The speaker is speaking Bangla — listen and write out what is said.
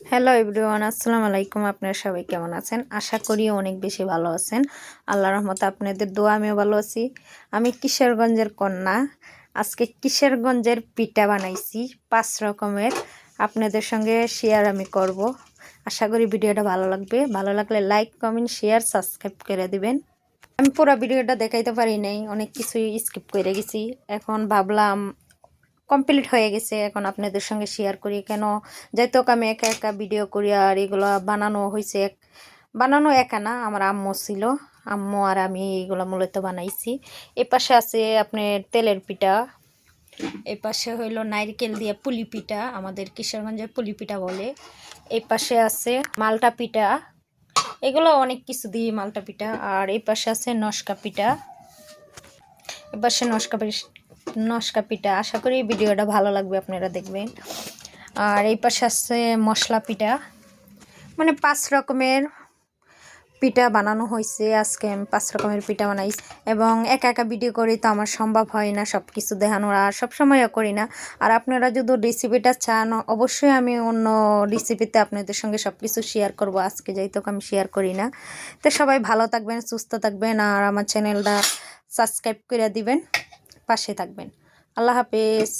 হ্যালো এভরিওয়ান, আসসালামু আলাইকুম। আপনারা সবাই কেমন আছেন? আশা করি অনেক বেশি ভালো আছেন। আল্লাহর রহমতে আপনাদের দোয়া আমিও ভালো আছি। আমি কিশোরগঞ্জের কন্যা। আজকে কিশোরগঞ্জের পিঠা বানাইছি 5 রকমের। আপনাদের সঙ্গে শেয়ার আমি করব। আশা করি ভিডিওটা ভালো লাগবে। ভালো লাগলে লাইক, কমেন্ট, শেয়ার, সাবস্ক্রাইব করে দিবেন। আমি পুরো ভিডিওটা দেখাইতে পারি নাই, অনেক কিছুই স্কিপ করে গেছি। এখন ভাবলাম কমপ্লিট হয়ে গেছে, এখন আপনাদের সঙ্গে শেয়ার করি। কেন যেহেতু আমি একা একা ভিডিও করি, আর এগুলো বানানো হয়েছে বানানো একা না, আমার আম্মু ছিল, আম্মু আর আমি এইগুলো মূলত বানাইছি। এ পাশে আছে আপনার তেলের পিঠা, এই পাশে হইলো নারকেল দিয়ে পুলি পিঠা, আমাদের কিশোরগঞ্জে পুলি পিঠা বলে। এই পাশে আছে মালটা পিঠা, এগুলো অনেক কিছু দিয়ে মালটা পিঠা। আর এই পাশে আছে নস্কা পিঠা, এ পাশে নস্কা পিঠা। আশা করি ভিডিওটা ভালো লাগবে, আপনারা দেখবেন। আর এই পাশে আছে মশলা পিঠা, মানে 5 রকমের পিঠা বানানো হয়েছে। আজকে আমি 5 রকমের পিঠা বানাইছি, এবং একা একা ভিডিও করি তো আমার সম্ভব হয় না সব কিছু দেখানোর, আর সবসময়ও করি না। আর আপনারা যদি রেসিপিটা চান, অবশ্যই আমি অন্য রেসিপিতে আপনাদের সঙ্গে সব কিছু শেয়ার করব। আজকে যেহেতু আমি শেয়ার করি না, তো সবাই ভালো থাকবেন, সুস্থ থাকবেন, আর আমার চ্যানেলটা সাবস্ক্রাইব করে দিবেন, পাশে থাকবেন। আল্লাহ হাফেজ।